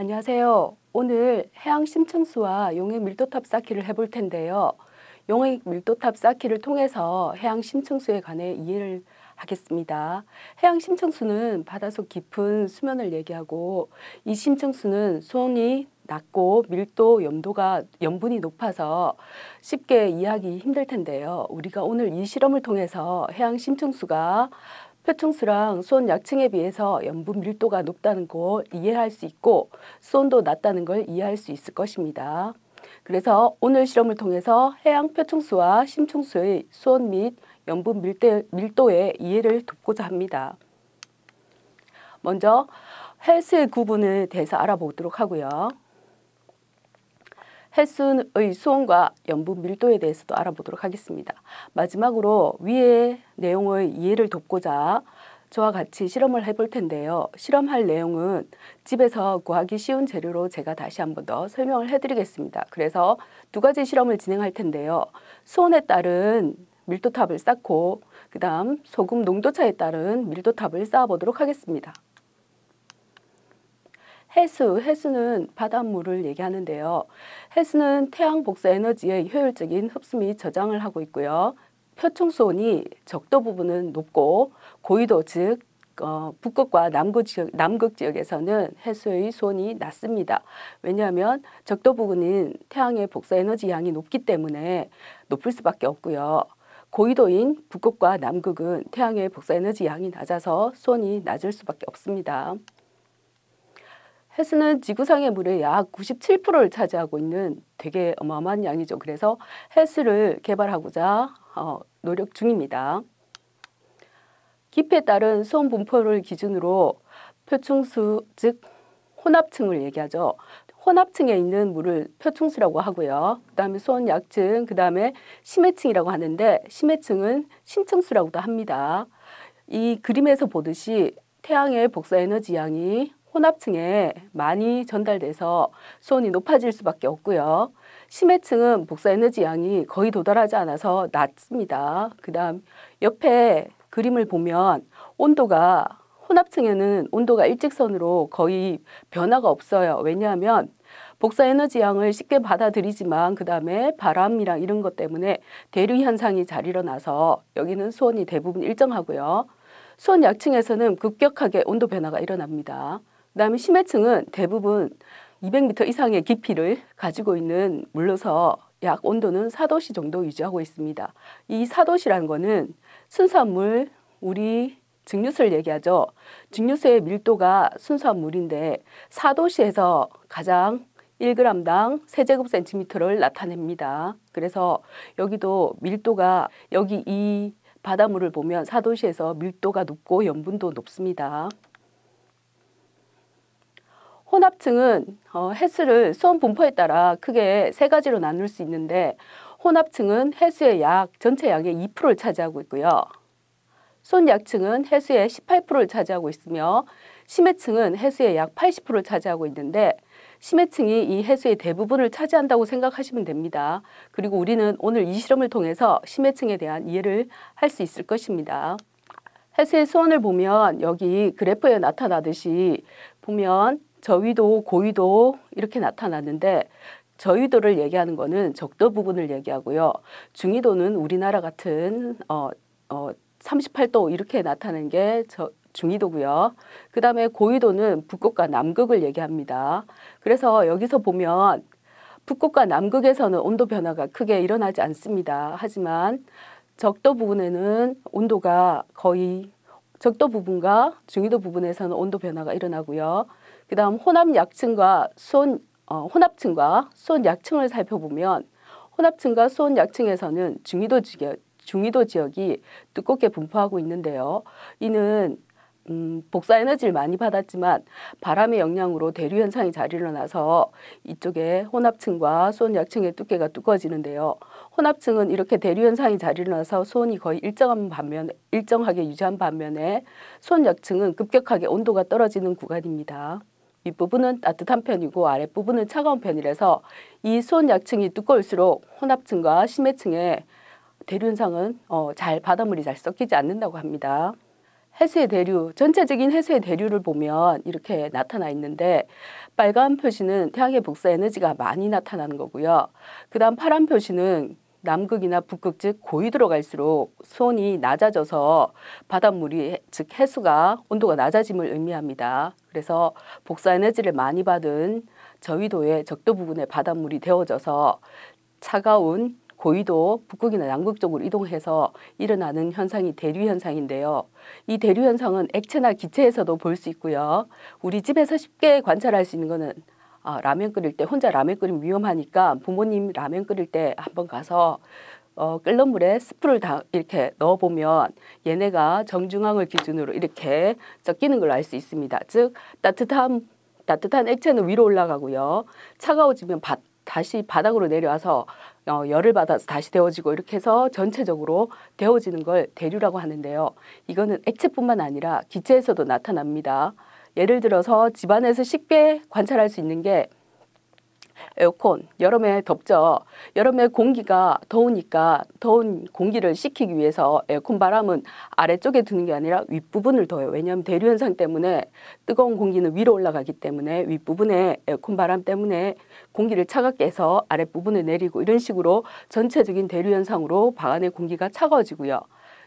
안녕하세요. 오늘 해양 심층수와 용해 밀도탑 쌓기를 해볼 텐데요. 용해 밀도탑 쌓기를 통해서 해양 심층수에 관해 이해를 하겠습니다. 해양 심층수는 바닷속 깊은 수면을 얘기하고, 이 심층수는 수온이 낮고 밀도, 염분이 높아서 쉽게 이해하기 힘들 텐데요. 우리가 오늘 이 실험을 통해서 해양 심층수가 표층수랑 수온 약층에 비해서 염분 밀도가 높다는 걸 이해할 수 있고, 수온도 낮다는 걸 이해할 수 있을 것입니다. 그래서 오늘 실험을 통해서 해양 표층수와 심층수의 수온 및 염분 밀도의 이해를 돕고자 합니다. 먼저 해수의 구분에 대해서 알아보도록 하고요. 해수의 수온과 염분 밀도에 대해서도 알아보도록 하겠습니다. 마지막으로 위의 내용의 이해를 돕고자 저와 같이 실험을 해볼 텐데요. 실험할 내용은 집에서 구하기 쉬운 재료로 제가 다시 한 번 더 설명을 해드리겠습니다. 그래서 두 가지 실험을 진행할 텐데요. 수온에 따른 밀도탑을 쌓고, 그 다음 소금 농도차에 따른 밀도탑을 쌓아보도록 하겠습니다. 해수는 바닷물을 얘기하는데요. 해수는 태양 복사 에너지의 효율적인 흡수 및 저장을 하고 있고요. 표층수온이 적도 부분은 높고, 고위도 즉 북극과 남극 지역에서는 해수의 수온이 낮습니다. 왜냐하면 적도 부분은 태양의 복사 에너지 양이 높기 때문에 높을 수밖에 없고요. 고위도인 북극과 남극은 태양의 복사 에너지 양이 낮아서 수온이 낮을 수밖에 없습니다. 해수는 지구상의 물의 약 97%를 차지하고 있는 되게 어마어마한 양이죠. 그래서 해수를 개발하고자 노력 중입니다. 깊이에 따른 수온 분포를 기준으로 표층수, 즉 혼합층을 얘기하죠. 혼합층에 있는 물을 표층수라고 하고요. 그 다음에 수온 약층, 그 다음에 심해층이라고 하는데, 심해층은 심층수라고도 합니다. 이 그림에서 보듯이 태양의 복사 에너지 양이 혼합층에 많이 전달돼서 수온이 높아질 수밖에 없고요. 심해층은 복사 에너지 양이 거의 도달하지 않아서 낮습니다. 그 다음 옆에 그림을 보면 혼합층에는 온도가 일직선으로 거의 변화가 없어요. 왜냐하면 복사 에너지 양을 쉽게 받아들이지만 그 다음에 바람이랑 이런 것 때문에 대류 현상이 잘 일어나서 여기는 수온이 대부분 일정하고요. 수온 약층에서는 급격하게 온도 변화가 일어납니다. 그 다음에 심해층은 대부분 200m 이상의 깊이를 가지고 있는 물로서 약 온도는 4도씨 정도 유지하고 있습니다. 이 4도씨라는 거는 순수한 물, 우리 증류수를 얘기하죠. 증류수의 밀도가 순수한 물인데 4도씨에서 가장 1g당 세제곱센티미터를 나타냅니다. 그래서 여기도 밀도가, 여기 이 바닷물을 보면 4도씨에서 밀도가 높고 염분도 높습니다. 혼합층은 해수를 수온 분포에 따라 크게 세 가지로 나눌 수 있는데, 혼합층은 해수의 전체 양의 2%를 차지하고 있고요. 수온 약층은 해수의 18%를 차지하고 있으며, 심해층은 해수의 약 80%를 차지하고 있는데, 심해층이 이 해수의 대부분을 차지한다고 생각하시면 됩니다. 그리고 우리는 오늘 이 실험을 통해서 심해층에 대한 이해를 할 수 있을 것입니다. 해수의 수온을 보면 여기 그래프에 나타나듯이 보면 저위도, 고위도 이렇게 나타났는데, 저위도를 얘기하는 거는 적도 부분을 얘기하고요. 중위도는 우리나라 같은 38도 이렇게 나타나는 게 중위도고요. 그 다음에 고위도는 북극과 남극을 얘기합니다. 그래서 여기서 보면 북극과 남극에서는 온도 변화가 크게 일어나지 않습니다. 하지만 적도 부분에는 온도가 거의, 적도 부분과 중위도 부분에서는 온도 변화가 일어나고요. 그 다음 혼합층과 수온 약층을 살펴보면, 혼합층과 수온 약층에서는 중위도 지역이 두껍게 분포하고 있는데요. 이는 복사 에너지를 많이 받았지만 바람의 영향으로 대류 현상이 잘 일어나서 이쪽에 혼합층과 수온 약층의 두께가 두꺼워지는데요. 혼합층은 이렇게 대류 현상이 잘 일어나서 수온이 거의 일정하게 유지한 반면에, 수온 약층은 급격하게 온도가 떨어지는 구간입니다. 윗부분은 따뜻한 편이고 아랫부분은 차가운 편이라서 이 수온 약층이 두꺼울수록 혼합층과 심해층의 대류 현상은 바닷물이 잘 섞이지 않는다고 합니다. 해수의 대류, 전체적인 해수의 대류를 보면 이렇게 나타나 있는데 빨간 표시는 태양의 복사 에너지가 많이 나타나는 거고요. 그 다음 파란 표시는 남극이나 북극 즉 고위도로 갈수록 수온이 낮아져서 바닷물이 즉 해수가 온도가 낮아짐을 의미합니다. 그래서 복사 에너지를 많이 받은 저위도의 적도 부근의 바닷물이 데워져서 차가운 고위도 북극이나 남극 쪽으로 이동해서 일어나는 현상이 대류 현상인데요. 이 대류 현상은 액체나 기체에서도 볼 수 있고요. 우리 집에서 쉽게 관찰할 수 있는 거는 라면 끓일 때 혼자 라면 끓이면 위험하니까 부모님 라면 끓일 때 한번 가서 끓는 물에 스프를 다 이렇게 넣어보면 얘네가 정중앙을 기준으로 이렇게 섞이는 걸 알 수 있습니다. 즉 따뜻한 액체는 위로 올라가고요. 차가워지면 다시 바닥으로 내려와서 열을 받아서 다시 데워지고 이렇게 해서 전체적으로 데워지는 걸 대류라고 하는데요. 이거는 액체뿐만 아니라 기체에서도 나타납니다. 예를 들어서 집안에서 쉽게 관찰할 수 있는 게 에어컨, 여름에 덥죠. 여름에 공기가 더우니까 더운 공기를 식히기 위해서 에어컨 바람은 아래쪽에 두는 게 아니라 윗부분을 둬요. 왜냐하면 대류 현상 때문에 뜨거운 공기는 위로 올라가기 때문에 윗부분에 에어컨 바람 때문에 공기를 차갑게 해서 아랫부분에 내리고 이런 식으로 전체적인 대류 현상으로 방 안의 공기가 차가워지고요.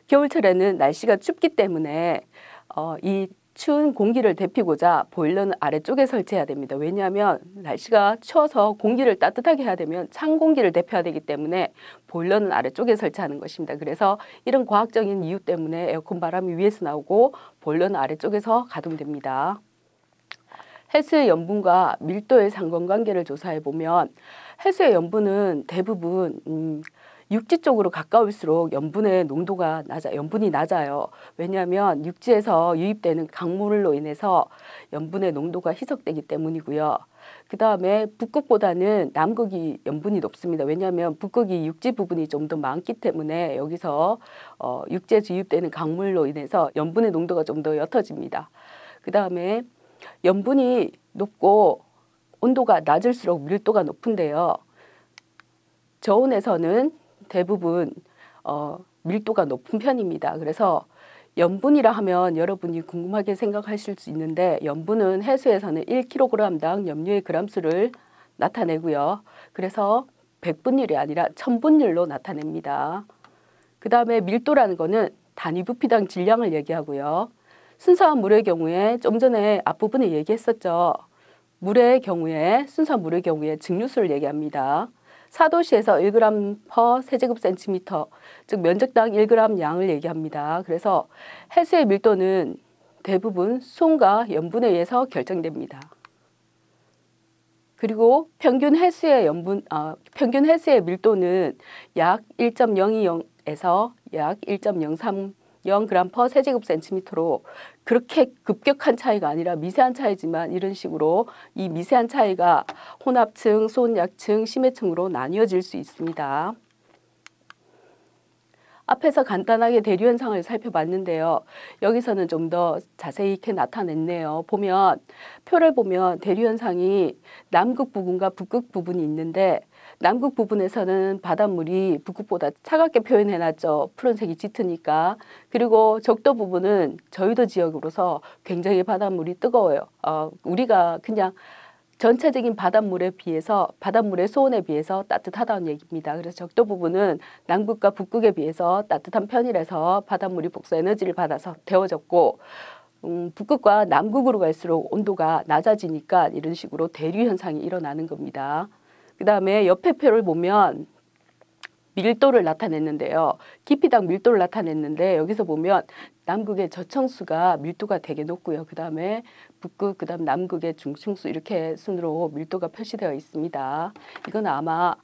겨울철에는 날씨가 춥기 때문에 이 추운 공기를 데피고자 보일러는 아래쪽에 설치해야 됩니다. 왜냐하면 날씨가 추워서 공기를 따뜻하게 해야 되면 찬 공기를 데펴야 되기 때문에 보일러는 아래쪽에 설치하는 것입니다. 그래서 이런 과학적인 이유 때문에 에어컨 바람이 위에서 나오고 보일러는 아래쪽에서 가동됩니다. 해수의 염분과 밀도의 상관관계를 조사해 보면 해수의 염분은 대부분 육지 쪽으로 가까울수록 염분의 농도가 염분이 낮아요. 왜냐하면 육지에서 유입되는 강물로 인해서 염분의 농도가 희석되기 때문이고요. 그 다음에 북극보다는 남극이 염분이 높습니다. 왜냐하면 북극이 육지 부분이 좀 더 많기 때문에 여기서 육지에서 유입되는 강물로 인해서 염분의 농도가 좀 더 옅어집니다. 그 다음에 염분이 높고 온도가 낮을수록 밀도가 높은데요. 저온에서는 대부분 밀도가 높은 편입니다. 그래서 염분이라 하면 여러분이 궁금하게 생각하실 수 있는데 염분은 해수에서는 1kg당 염료의 그람수를 나타내고요. 그래서 100분율이 아니라 1000분율로 나타냅니다. 그 다음에 밀도라는 거는 단위 부피당 질량을 얘기하고요. 순수한 물의 경우에 좀 전에 앞부분에 얘기했었죠. 순수한 물의 경우에 증류수를 얘기합니다. 4도시에서 1g/. 세제곱센티미터, 즉 면적당 1g 양을 얘기합니다. 그래서 해수의 밀도는 대부분 수온과 염분에 의해서 결정됩니다. 그리고 평균 해수의 밀도는 약 1.020에서 약 1.030g/. 세제곱센티미터로 그렇게 급격한 차이가 아니라 미세한 차이지만 이런 식으로 이 미세한 차이가 혼합층, 수온약층, 심해층으로 나뉘어질 수 있습니다. 앞에서 간단하게 대류 현상을 살펴봤는데요. 여기서는 좀 더 자세히 이렇게 나타냈네요. 표를 보면 대류 현상이 남극 부분과 북극 부분이 있는데 남극 부분에서는 바닷물이 북극보다 차갑게 표현해놨죠. 푸른색이 짙으니까. 그리고 적도 부분은 저위도 지역으로서 굉장히 바닷물이 뜨거워요. 우리가 그냥 전체적인 바닷물의 수온에 비해서 따뜻하다는 얘기입니다. 그래서 적도 부분은 남극과 북극에 비해서 따뜻한 편이라서 바닷물이 복사 에너지를 받아서 데워졌고 북극과 남극으로 갈수록 온도가 낮아지니까 이런 식으로 대류 현상이 일어나는 겁니다. 그 다음에 옆에 표를 보면 밀도를 나타냈는데요. 깊이당 밀도를 나타냈는데 여기서 보면 남극의 저층수가 밀도가 되게 높고요. 그 다음에 북극, 그 다음 남극의 중층수 이렇게 순으로 밀도가 표시되어 있습니다. 이건 아마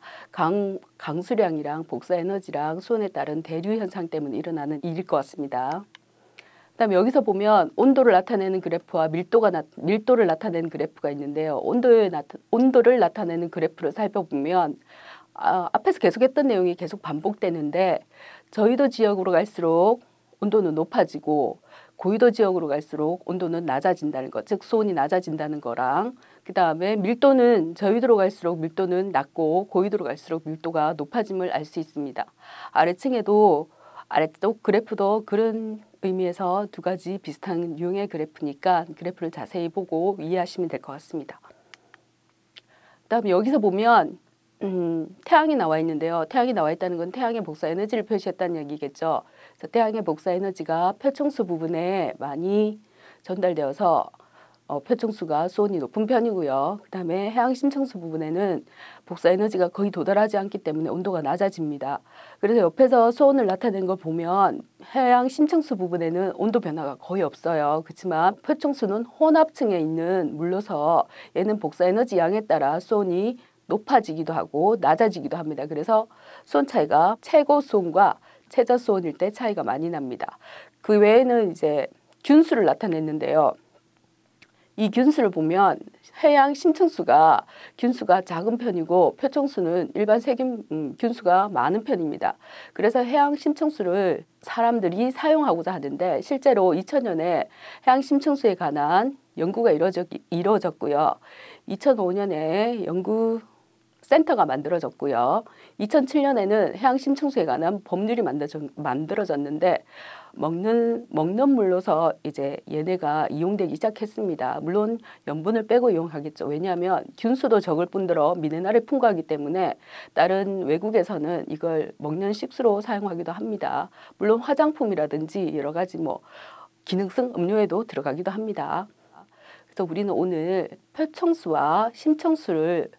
강수량이랑 복사에너지랑 수온에 따른 대류 현상 때문에 일어나는 일일 것 같습니다. 그 다음에 여기서 보면 온도를 나타내는 그래프와 밀도를 나타내는 그래프가 있는데요. 온도를 나타내는 그래프를 살펴보면 앞에서 계속했던 내용이 계속 반복되는데 저위도 지역으로 갈수록 온도는 높아지고 고위도 지역으로 갈수록 온도는 낮아진다는 것, 즉 수온이 낮아진다는 거랑 그 다음에 밀도는 저위도로 갈수록 밀도는 낮고 고위도로 갈수록 밀도가 높아짐을 알 수 있습니다. 아래쪽 그래프도 그런 의미에서 두 가지 비슷한 유형의 그래프니까 그래프를 자세히 보고 이해하시면 될 것 같습니다. 그다음에 여기서 보면 태양이 나와 있는데요. 태양이 나와 있다는 건 태양의 복사 에너지를 표시했다는 얘기겠죠. 그래서 태양의 복사 에너지가 표층수 부분에 많이 전달되어서 표층수가 수온이 높은 편이고요. 그 다음에 해양 심층수 부분에는 복사 에너지가 거의 도달하지 않기 때문에 온도가 낮아집니다. 그래서 옆에서 수온을 나타낸 걸 보면 해양 심층수 부분에는 온도 변화가 거의 없어요. 그렇지만 표층수는 혼합층에 있는 물로서 얘는 복사 에너지 양에 따라 수온이 높아지기도 하고 낮아지기도 합니다. 그래서 수온 차이가 최고 수온과 최저 수온일 때 차이가 많이 납니다. 그 외에는 이제 균수를 나타냈는데요. 이 균수를 보면 해양 심층수가 균수가 작은 편이고 표층수는 일반 세균 균수가 많은 편입니다. 그래서 해양 심층수를 사람들이 사용하고자 하는데 실제로 2000년에 해양 심층수에 관한 연구가 이루어졌고요. 2005년에 연구 센터가 만들어졌고요. 2007년에는 해양 심층수에 관한 법률이 만들어졌는데 먹는 물로서 이제 얘네가 이용되기 시작했습니다. 물론 염분을 빼고 이용하겠죠. 왜냐하면 균수도 적을 뿐더러 미네랄이 풍부하기 때문에 다른 외국에서는 이걸 먹는 식수로 사용하기도 합니다. 물론 화장품이라든지 여러 가지 기능성 음료에도 들어가기도 합니다. 그래서 우리는 오늘 표층수와 심층수를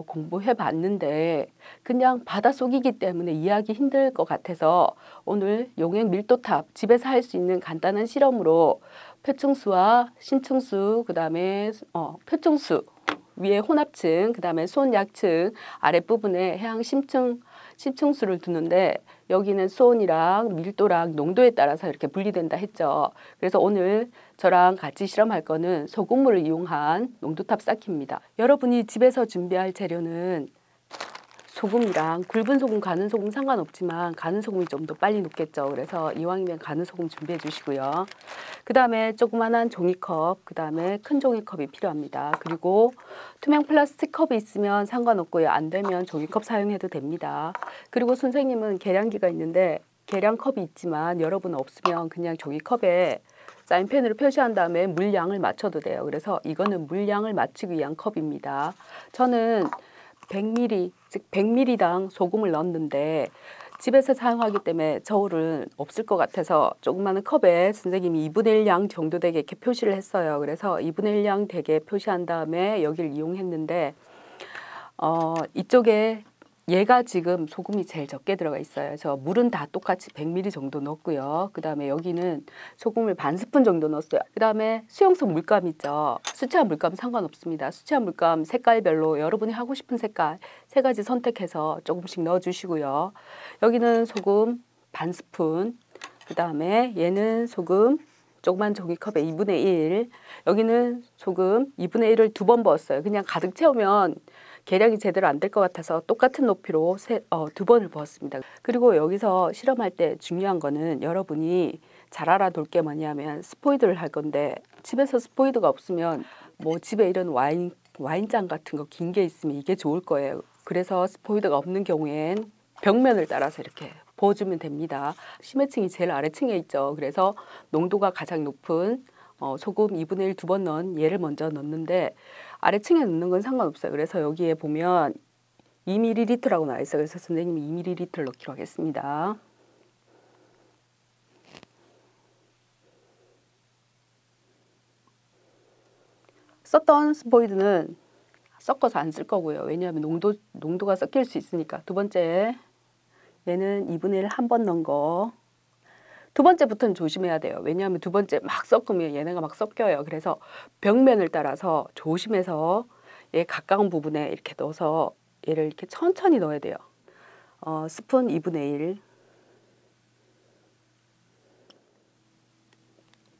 공부해 봤는데 그냥 바닷속이기 때문에 이해하기 힘들 것 같아서 오늘 용액 밀도탑 집에서 할 수 있는 간단한 실험으로 표층수와 심층수 그다음에 표층수 위에 혼합층 그다음에 수온 약층 아랫부분에 해양 심층수를 두는데 여기는 수온이랑 밀도랑 농도에 따라서 이렇게 분리된다 했죠. 그래서 오늘 저랑 같이 실험할 거는 소금물을 이용한 농도탑 쌓기입니다. 여러분이 집에서 준비할 재료는 소금이랑 굵은 소금, 가는 소금 상관없지만 가는 소금이 좀 더 빨리 녹겠죠. 그래서 이왕이면 가는 소금 준비해 주시고요. 그 다음에 조그만한 종이컵, 그 다음에 큰 종이컵이 필요합니다. 그리고 투명 플라스틱 컵이 있으면 상관없고요. 안 되면 종이컵 사용해도 됩니다. 그리고 선생님은 계량기가 있는데 계량컵이 있지만 여러분 없으면 그냥 종이컵에 사인펜으로 표시한 다음에 물량을 맞춰도 돼요. 그래서 이거는 물량을 맞추기 위한 컵입니다. 저는 100ml, 즉 100ml당 소금을 넣었는데 집에서 사용하기 때문에 저울은 없을 것 같아서 조그마한 컵에 선생님이 2분의 1 양 정도 되게 이렇게 표시를 했어요. 그래서 2분의 1 양 되게 표시한 다음에 여기를 이용했는데 이쪽에 얘가 지금 소금이 제일 적게 들어가 있어요. 그래서 물은 다 똑같이 100ml 정도 넣었고요. 그 다음에 여기는 소금을 반 스푼 정도 넣었어요. 그 다음에 수용성 물감 있죠. 수채화 물감 상관없습니다. 수채화 물감 색깔별로 여러분이 하고 싶은 색깔 3가지 선택해서 조금씩 넣어주시고요. 여기는 소금 반 스푼, 그 다음에 얘는 소금 조그만 종이컵에 2분의 1, 여기는 소금 2분의 1을 2번 부었어요. 그냥 가득 채우면 계량이 제대로 안 될 것 같아서 똑같은 높이로 2번을 부었습니다. 그리고 여기서 실험할 때 중요한 거는 여러분이 잘 알아둘 게 뭐냐면 스포이드를 할 건데 집에서 스포이드가 없으면 집에 이런 와인잔 같은 거 긴 게 있으면 이게 좋을 거예요. 그래서 스포이드가 없는 경우엔 벽면을 따라서 이렇게 부어주면 됩니다. 심해층이 제일 아래층에 있죠. 그래서 농도가 가장 높은 소금 2분의 1 2번 넣은 얘를 먼저 넣는데 아래층에 넣는 건 상관없어요. 그래서 여기에 보면 2ml라고 나와 있어요. 그래서 선생님이 2ml를 넣기로 하겠습니다. 썼던 스포이드는 섞어서 안 쓸 거고요. 왜냐하면 농도가 섞일 수 있으니까. 두 번째, 얘는 2분의 1 한 번 넣은 거. 두 번째부터는 조심해야 돼요. 왜냐하면 두 번째 막 섞으면 얘네가 막 섞여요. 그래서 벽면을 따라서 조심해서 얘 가까운 부분에 이렇게 넣어서 얘를 이렇게 천천히 넣어야 돼요. 스푼 2분의 1.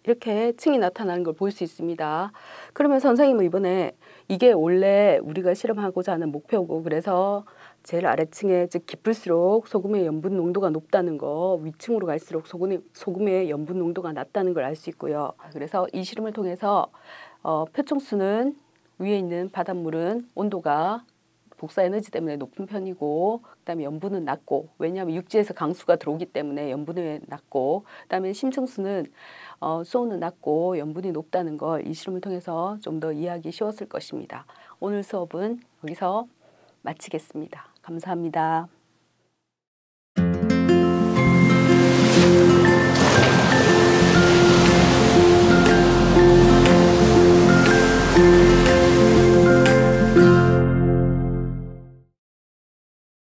이렇게 층이 나타나는 걸 볼 수 있습니다. 그러면 선생님은 이번에 이게 원래 우리가 실험하고자 하는 목표고 그래서 제일 아래층에 즉 깊을수록 소금의 염분 농도가 높다는 거, 위층으로 갈수록 소금의 염분 농도가 낮다는 걸 알 수 있고요. 그래서 이 실험을 통해서 표층수는 위에 있는 바닷물은 온도가 복사 에너지 때문에 높은 편이고, 그다음에 염분은 낮고, 왜냐하면 육지에서 강수가 들어오기 때문에 염분이 낮고, 그다음에 심층수는 수온은 낮고 염분이 높다는 걸 이 실험을 통해서 좀 더 이해하기 쉬웠을 것입니다. 오늘 수업은 여기서 마치겠습니다. 감사합니다.